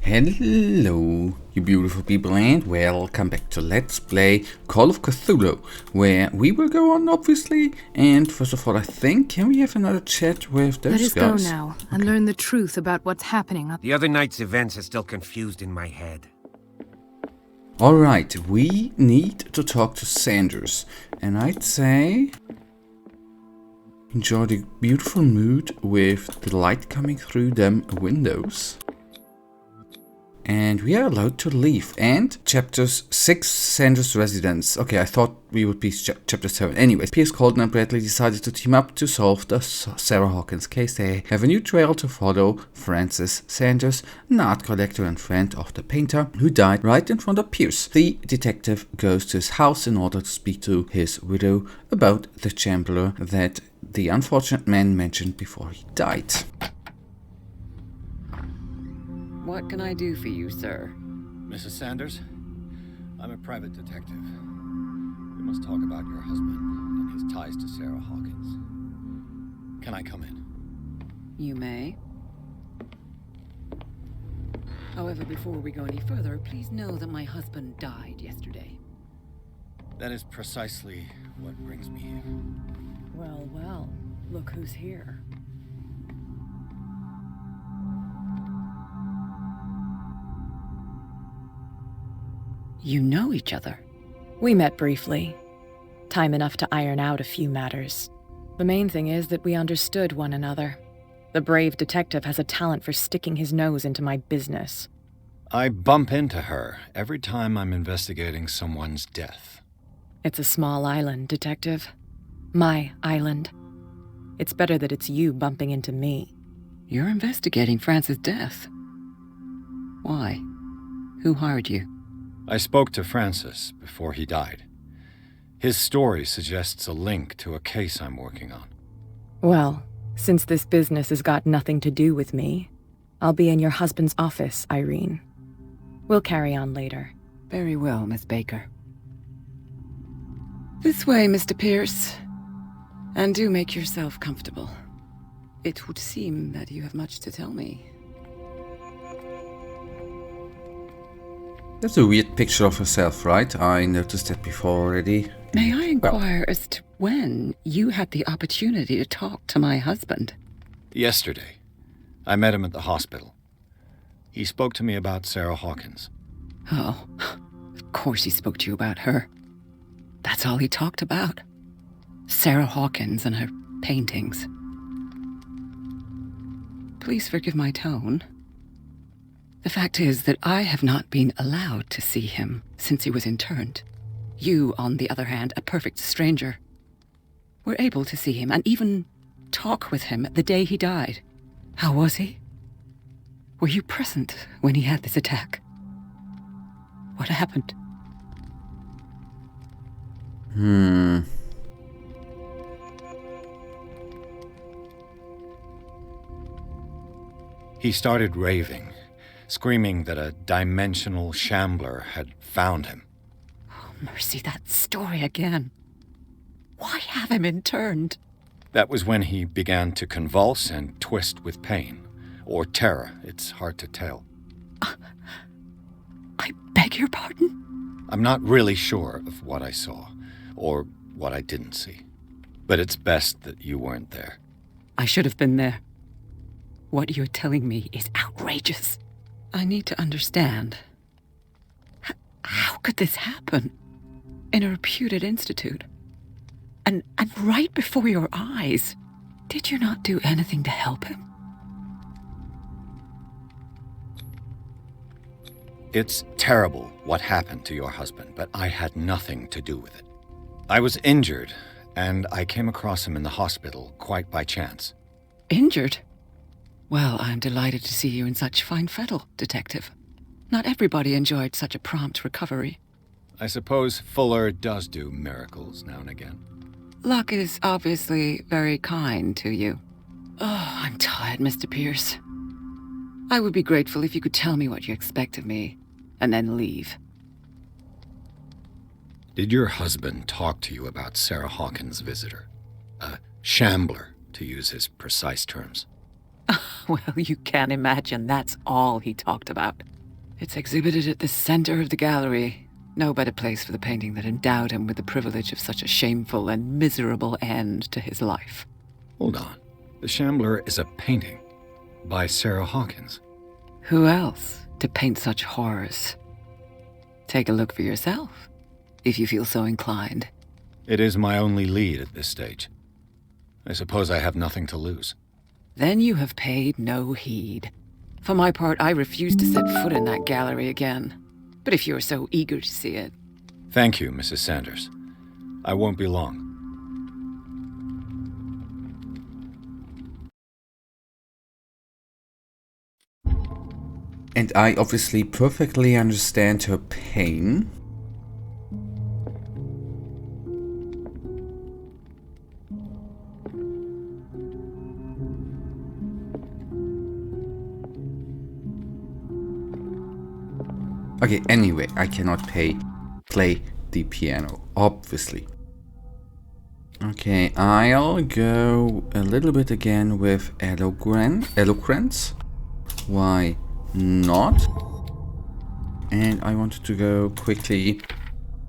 Hello, you beautiful people, and welcome back to Let's Play Call of Cthulhu, where we will go on, obviously. And first of all, I think, can we have another chat with those guys? Let us go now and learn the truth about what's happening. The other night's events are still confused in my head. Alright, we need to talk to Sanders, and I'd say enjoy the beautiful mood with the light coming through them windows. And we are allowed to leave. And chapters 6, Sanders' residence. Okay, I thought we would be chapter 7. Anyways, Pierce, Colton and Bradley decided to team up to solve the Sarah Hawkins case. They have a new trail to follow. Francis Sanders, an art collector and friend of the painter, who died right in front of Pierce. The detective goes to his house in order to speak to his widow about the Shambler that the unfortunate man mentioned before he died. What can I do for you, sir? Mrs. Sanders, I'm a private detective. We must talk about your husband and his ties to Sarah Hawkins. Can I come in? You may. However, before we go any further, please know that my husband died yesterday. That is precisely what brings me here. Well, well, look who's here. You know each other. We met briefly. Time enough to iron out a few matters. The main thing is that we understood one another. The brave detective has a talent for sticking his nose into my business. I bump into her every time I'm investigating someone's death. It's a small island, detective. My island. It's better that it's you bumping into me. You're investigating Francis' death. Why? Who hired you? I spoke to Francis before he died. His story suggests a link to a case I'm working on. Well, since this business has got nothing to do with me, I'll be in your husband's office, Irene. We'll carry on later. Very well, Miss Baker. This way, Mr. Pierce. And do make yourself comfortable. It would seem that you have much to tell me. That's a weird picture of herself, right? I noticed that before already. May I inquire as to when you had the opportunity to talk to my husband? Yesterday. I met him at the hospital. He spoke to me about Sarah Hawkins. Oh, of course he spoke to you about her. That's all he talked about. Sarah Hawkins and her paintings. Please forgive my tone. The fact is that I have not been allowed to see him since he was interned. You, on the other hand, a perfect stranger, were able to see him and even talk with him the day he died. How was he? Were you present when he had this attack? What happened? He started raving, screaming that a dimensional Shambler had found him. Oh, mercy, that story again. Why have him interned? That was when he began to convulse and twist with pain, or terror. It's hard to tell. I beg your pardon? I'm not really sure of what I saw, or what I didn't see. But it's best that you weren't there. I should have been there. What you're telling me is outrageous. I need to understand. How could this happen? In a reputed institute? And right before your eyes? Did you not do anything to help him? It's terrible what happened to your husband, but I had nothing to do with it. I was injured, and I came across him in the hospital quite by chance. Injured? Well, I'm delighted to see you in such fine fettle, Detective. Not everybody enjoyed such a prompt recovery. I suppose Fuller does do miracles now and again. Luck is obviously very kind to you. Oh, I'm tired, Mr. Pierce. I would be grateful if you could tell me what you expect of me, and then leave. Did your husband talk to you about Sarah Hawkins' visitor? A Shambler, to use his precise terms. Well, you can't imagine that's all he talked about. It's exhibited at the center of the gallery. No better place for the painting that endowed him with the privilege of such a shameful and miserable end to his life. Hold on. The Shambler is a painting by Sarah Hawkins. Who else to paint such horrors? Take a look for yourself, if you feel so inclined. It is my only lead at this stage. I suppose I have nothing to lose. Then you have paid no heed. For my part, I refuse to set foot in that gallery again. But if you're so eager to see it... Thank you, Mrs. Sanders. I won't be long. And I obviously perfectly understand her pain. Okay, anyway, I cannot play the piano, obviously. Okay, I'll go a little bit again with eloquence. Why not? And I wanted to go quickly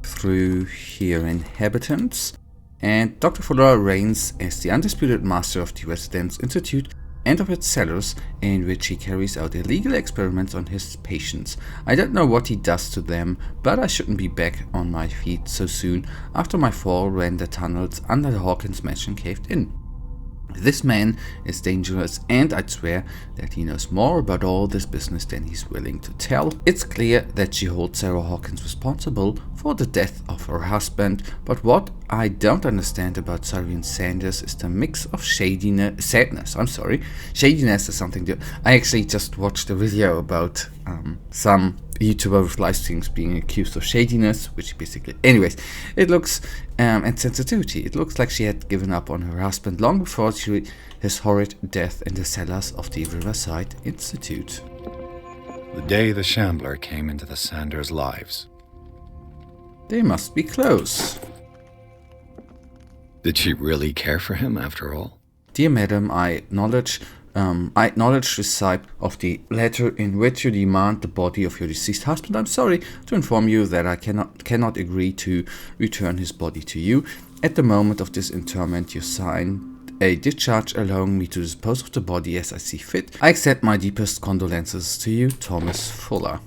through here, inhabitants. And Dr. Fuller reigns as the undisputed master of the Residence Institute and of its cellars, in which he carries out illegal experiments on his patients. I don't know what he does to them, but I shouldn't be back on my feet so soon after my fall when the tunnels under the Hawkins mansion caved in. This man is dangerous, and I'd swear that he knows more about all this business than he's willing to tell. It's clear that she holds Sarah Hawkins responsible for the death of her husband, but what I don't understand about Cyanide Sanders is the mix of shadiness is something that I actually just watched a video about some YouTuber with live streams being accused of shadiness, which basically, anyways, it looks, and sensitivity. It looks like she had given up on her husband long before his horrid death in the cellars of the Riverside Institute. The day the Shambler came into the Sanders' lives. They must be close. Did she really care for him after all? Dear Madam, I acknowledge receipt of the letter in which you demand the body of your deceased husband. I'm sorry to inform you that I cannot agree to return his body to you. At the moment of this interment, you sign a discharge allowing me to dispose of the body as I see fit. I accept my deepest condolences to you, Thomas Fuller.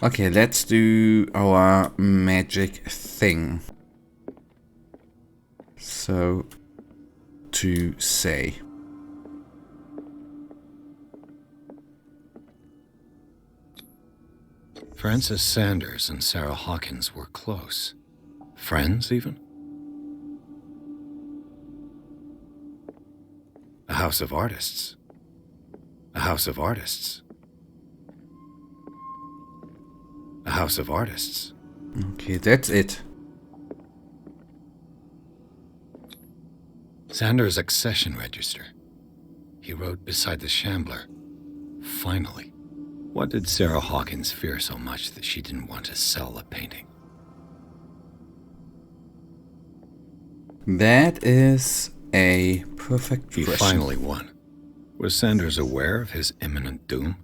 Okay, let's do our magic thing. So, to say. Frances Sanders and Sarah Hawkins were close. Friends, even? A house of artists. A house of artists. A house of artists. Okay, that's it. Sanders' accession register. He wrote beside the Shambler. Finally. What did Sarah Hawkins fear so much that she didn't want to sell the painting? That is a perfect question. He finally won. Was Sanders aware of his imminent doom?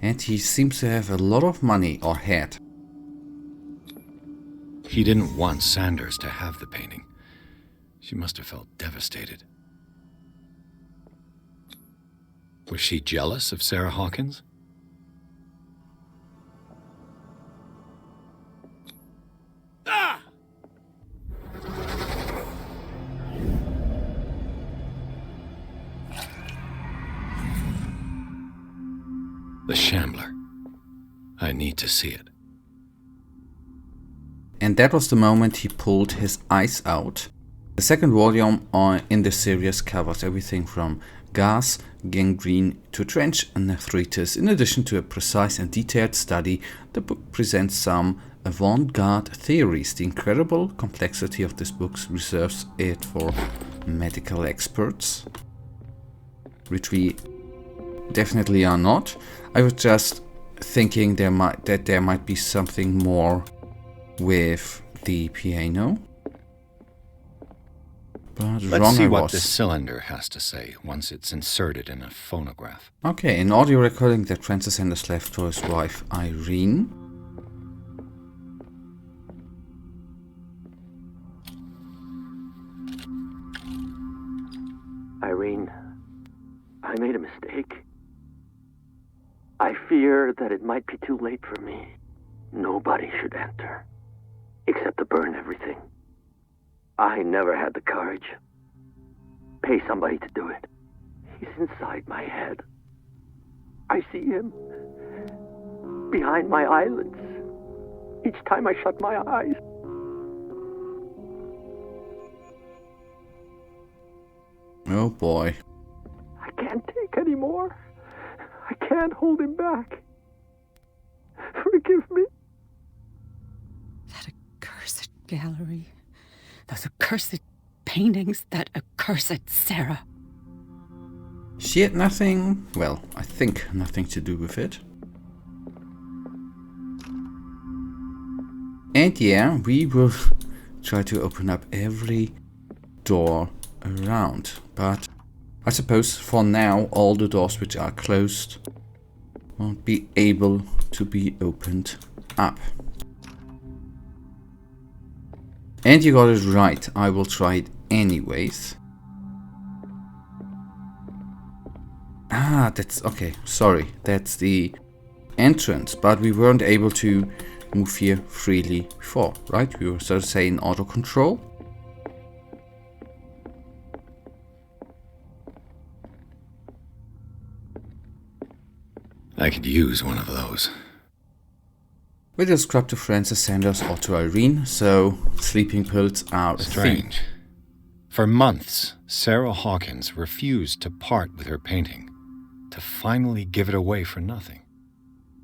And he seems to have a lot of money, or had. He didn't want Sanders to have the painting. She must have felt devastated. Was she jealous of Sarah Hawkins? Ah! The Shambler. I need to see it. And that was the moment he pulled his eyes out. The second volume in the series covers everything from gas, gangrene to trench nephritis. In addition to a precise and detailed study, the book presents some avant-garde theories. The incredible complexity of this book reserves it for medical experts, which we definitely are not. I was just thinking there might be something more with the piano. but Let's wrong see I what was. this cylinder has to say once it's inserted in a phonograph. Okay, an audio recording that Francis Sanders left for his wife, Irene. Irene, I made a mistake. I fear that it might be too late for me. Nobody should enter, except to burn everything. I never had the courage. Pay somebody to do it. He's inside my head. I see him behind my eyelids each time I shut my eyes. Oh boy. I can't take any more. I can't hold him back. Forgive me. That accursed gallery. Those accursed paintings. That accursed Sarah. She had nothing, well, I think nothing to do with it. And yeah, we will try to open up every door around, but I suppose for now all the doors which are closed won't be able to be opened up. And you got it right, I will try it anyways. Ah, that's okay, sorry, that's the entrance, but we weren't able to move here freely before, right? We were so to say in auto control. I could use one of those. We just scrubbed to Francis Sanders or to Irene, so sleeping pills are a thing. Strange. For months, Sarah Hawkins refused to part with her painting, to finally give it away for nothing.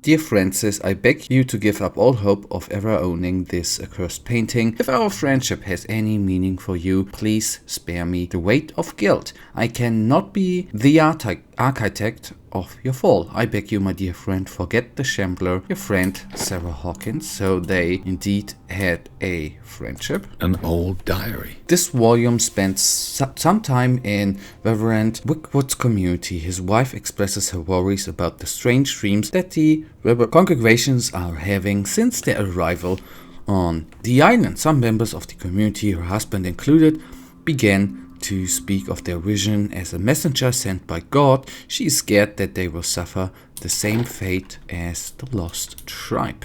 Dear Francis, I beg you to give up all hope of ever owning this accursed painting. If our friendship has any meaning for you, please spare me the weight of guilt. I cannot be the architect of your fall. I beg you, my dear friend, forget the Shambler, your friend Sarah Hawkins. So they indeed had a friendship. An old diary. This volume spends some time in Reverend Wickwood's community. His wife expresses her worries about the strange dreams that the congregations are having since their arrival on the island. Some members of the community, her husband included, began to speak of their vision as a messenger sent by God. She is scared that they will suffer the same fate as the lost tribe.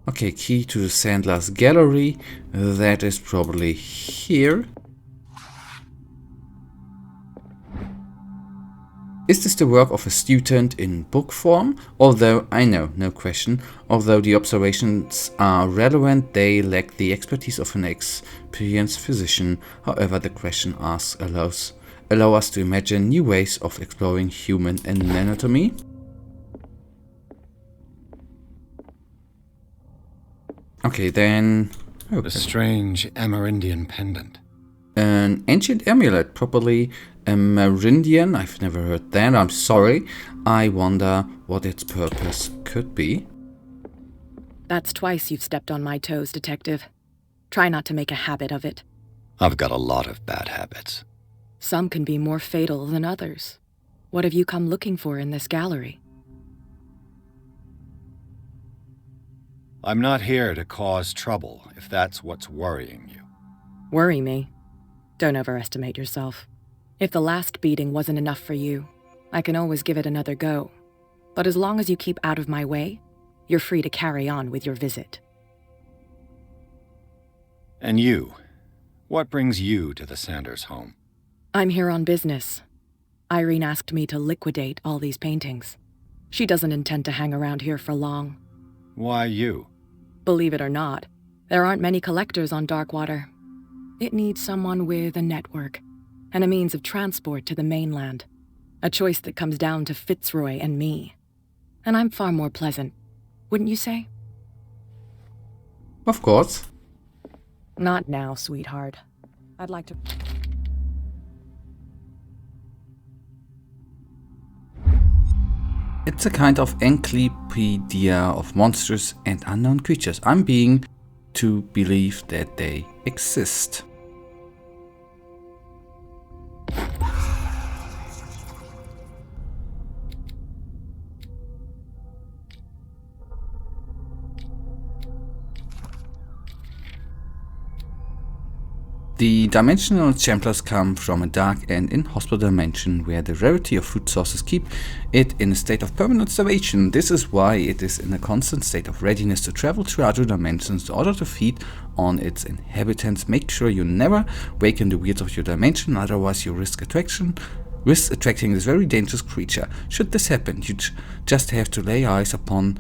Okay, key to the Sandler's gallery. That is probably here. Is this the work of a student in book form? Although, I know, no question, although the observations are relevant, they lack the expertise of an experienced physician. However, the question asked allow us to imagine new ways of exploring human anatomy. Okay, then... Okay. The strange Amerindian pendant. An ancient amulet, probably Amerindian. I've never heard that, I'm sorry. I wonder what its purpose could be. That's twice you've stepped on my toes, Detective. Try not to make a habit of it. I've got a lot of bad habits. Some can be more fatal than others. What have you come looking for in this gallery? I'm not here to cause trouble, if that's what's worrying you. Worry me? Don't overestimate yourself. If the last beating wasn't enough for you, I can always give it another go. But as long as you keep out of my way, you're free to carry on with your visit. And you? What brings you to the Sanders home? I'm here on business. Irene asked me to liquidate all these paintings. She doesn't intend to hang around here for long. Why you? Believe it or not, there aren't many collectors on Darkwater. It needs someone with a network and a means of transport to the mainland. A choice that comes down to Fitzroy and me. And I'm far more pleasant, wouldn't you say? Of course. Not now, sweetheart. I'd like to... It's a kind of encyclopedia of monsters and unknown creatures. I'm being to believe that they exist. The dimensional Shamblers come from a dark and inhospitable dimension where the rarity of food sources keep it in a state of permanent starvation. This is why it is in a constant state of readiness to travel through other dimensions in order to feed on its inhabitants. Make sure you never waken the weirds of your dimension, otherwise you risk attracting this very dangerous creature. Should this happen, you just have to lay eyes upon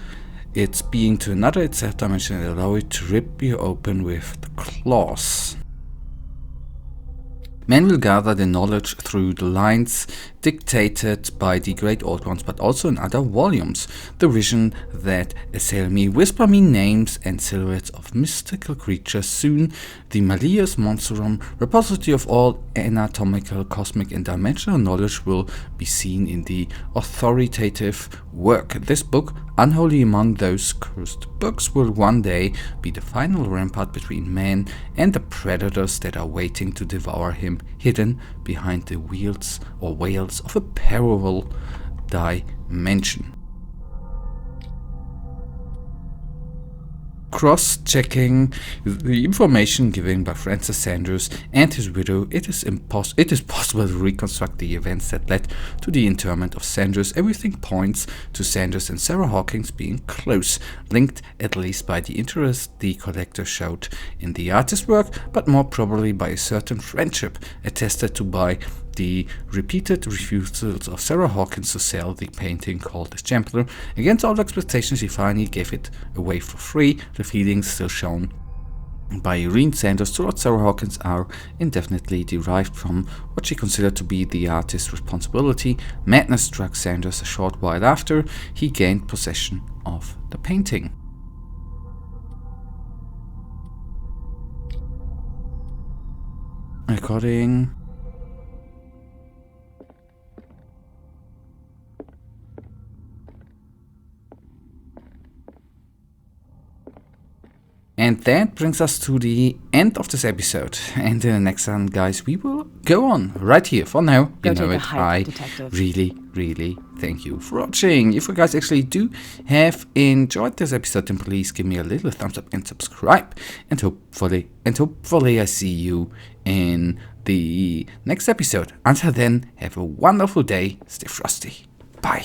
its being to another itself dimension and allow it to rip you open with the claws. Men will gather the knowledge through the lines dictated by the Great Old Ones, but also in other volumes. The vision that assail me, whisper me names and silhouettes of mystical creatures. Soon, the Malleus Monstrum, repository of all anatomical, cosmic and dimensional knowledge, will be seen in the authoritative work. This book, unholy among those cursed books, will one day be the final rampart between man and the predators that are waiting to devour him, hidden behind the wheels or whales of a parallel dimension. Cross-checking the information given by Francis Sanders and his widow, it is possible to reconstruct the events that led to the interment of Sanders. Everything points to Sanders and Sarah Hawkins being close, linked at least by the interest the collector showed in the artist's work, but more probably by a certain friendship attested to by the repeated refusals of Sarah Hawkins to sell the painting called the Shambler. Against all expectations, she finally gave it away for free. The feelings still shown by Irene Sanders towards Sarah Hawkins are indefinitely derived from what she considered to be the artist's responsibility. Madness struck Sanders a short while after he gained possession of the painting. Recording. And that brings us to the end of this episode. And in the next one, guys, we will go on right here. For now, you know it. I really thank you for watching. If you guys actually do have enjoyed this episode, then please give me a little thumbs up and subscribe. And hopefully I see you in the next episode. Until then, have a wonderful day. Stay frosty. Bye.